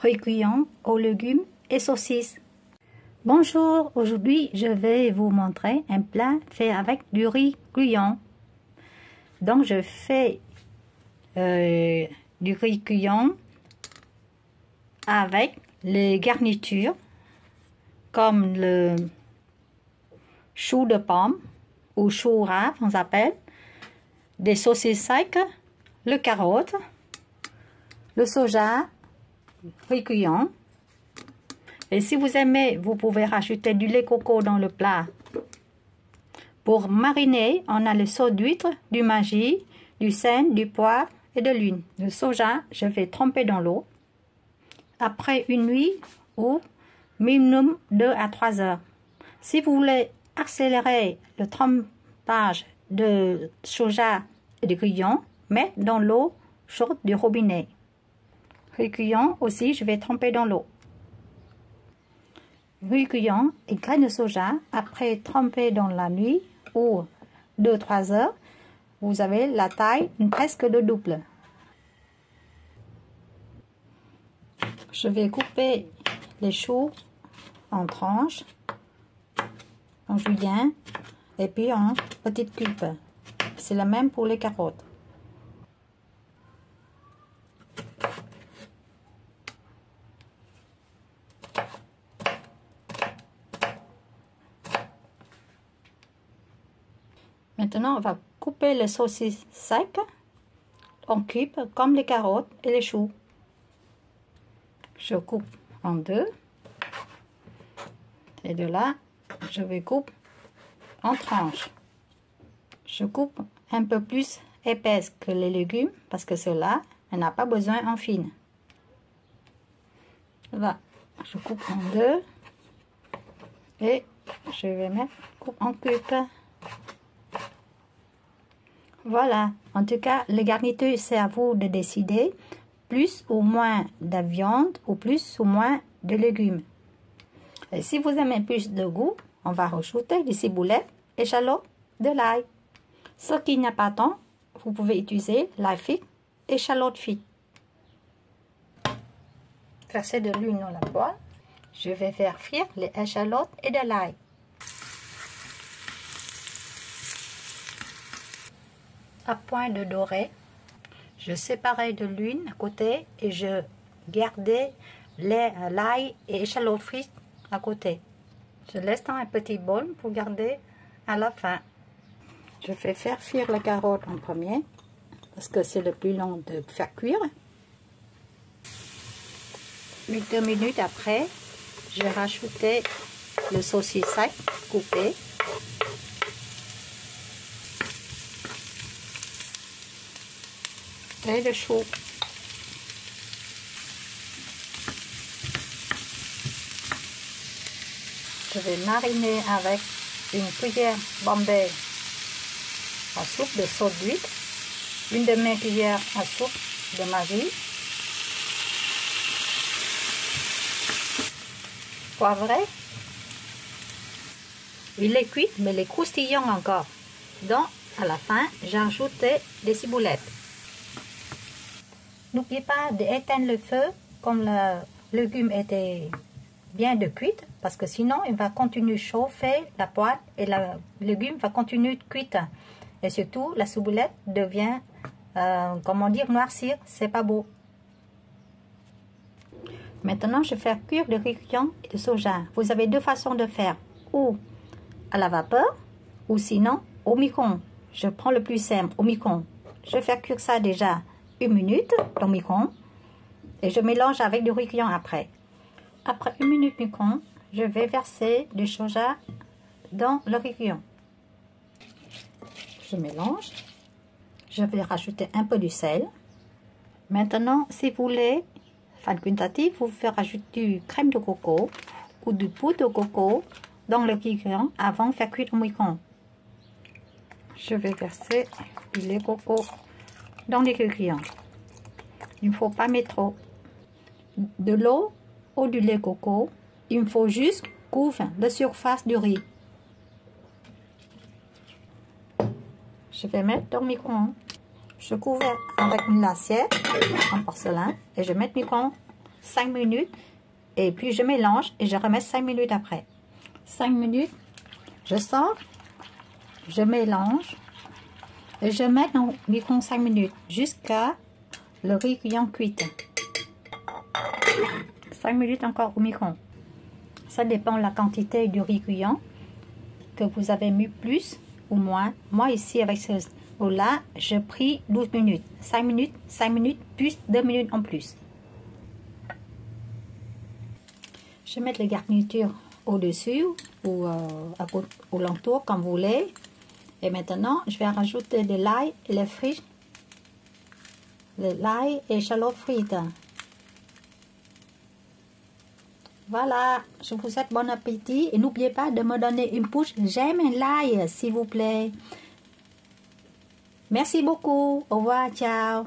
riz cuillon aux légumes et saucisses. Bonjour, aujourd'hui je vais vous montrer un plat fait avec du riz cuillon. Donc je fais du riz cuillon avec les garnitures comme le chou de pomme ou chou rave on s'appelle, des saucisses secs, le carotte, le soja, riz cuillon. Et si vous aimez, vous pouvez rajouter du lait coco dans le plat. Pour mariner, on a le saut d'huître, du maggi, du sel, du poivre et de l'huile. Le soja, je vais tremper dans l'eau. Après une nuit ou minimum 2 à 3 heures. Si vous voulez accélérer le trempage de soja et de cuillon, mettez dans l'eau chaude du robinet. Riz cuillon aussi, je vais tremper dans l'eau. Riz cuillon et graines de soja, après tremper dans la nuit ou 2-3 heures, vous avez la taille presque de double. Je vais couper les choux en tranches, en julienne et puis en petites cubes. C'est la même pour les carottes. Maintenant, on va couper les saucisses secs en cubes comme les carottes et les choux. Je coupe en deux. Et de là, je vais couper en tranches. Je coupe un peu plus épaisse que les légumes parce que cela, on n'a pas besoin en fine. Là, je coupe en deux. Et je vais mettre coupe en cubes. Voilà, en tout cas, les garnitures, c'est à vous de décider, plus ou moins de viande ou plus ou moins de légumes. Et si vous aimez plus de goût, on va rajouter des ciboulettes, échalotes, de l'ail. Ce qui n'a pas tant, vous pouvez utiliser l'ail fit, échalote fit. Verser de l'huile dans la poêle, je vais faire frire les échalotes et de l'ail. À point de doré, je séparais de l'huile à côté et je gardais l'ail et échalotes frites à côté. Je laisse dans un petit bol pour garder à la fin. Je fais faire cuire la carotte en premier parce que c'est le plus long de faire cuire. 2 minutes après, je rajoutais le saucisse sec coupé. Et le chou. Je vais mariner avec une cuillère bombée à soupe de saut d'huître, une demi-cuillère à soupe de maggi, poivré. Il est cuit, mais il est croustillant encore. Donc, à la fin, j'ai ajouté des ciboulettes. N'oubliez pas d'éteindre le feu comme le légume était bien de cuite parce que sinon il va continuer de chauffer la poêle et le légume va continuer de cuire. Et surtout la ciboulette devient, comment dire, noircir, c'est pas beau. Maintenant je vais faire cuire le riz cuillon et le soja. Vous avez deux façons de faire, ou à la vapeur ou sinon au micro-ondes. Je prends le plus simple, au micro-ondes. Je vais faire cuire ça déjà 1 minute dans le micro-ondes et je mélange avec du riz cuillon après. Après 1 minute micro-ondes, je vais verser du soja dans le riz cuillon. Je mélange. Je vais rajouter un peu de sel. Maintenant, si vous voulez, fan quantitative, vous pouvez rajouter du crème de coco ou du poudre de coco dans le riz cuillon avant de faire cuire au micro-ondes. Je vais verser du lait coco dans les cuillons. Il ne faut pas mettre trop de l'eau ou du lait coco. Il me faut juste couvrir la surface du riz. Je vais mettre dans le micro-ondes. Je couvre avec une assiette en porcelaine et je mets le micro-ondes 5 minutes. Et puis je mélange et je remets 5 minutes après. 5 minutes, je sors, je mélange et je mets dans le micro-ondes 5 minutes jusqu'à le riz cuit cuit. 5 minutes encore au micro-ondes. Ça dépend de la quantité du riz cuillant que vous avez mis plus ou moins. Moi ici avec ce là, je pris 12 minutes. 5 minutes, plus 2 minutes en plus. Je vais mettre les garnitures au-dessus ou au l'entour comme vous voulez. Et maintenant, je vais rajouter de l'ail et les frites. De l'ail et échalotes frites. Voilà, je vous souhaite bon appétit et n'oubliez pas de me donner une pouce j'aime et like s'il vous plaît. Merci beaucoup. Au revoir, ciao.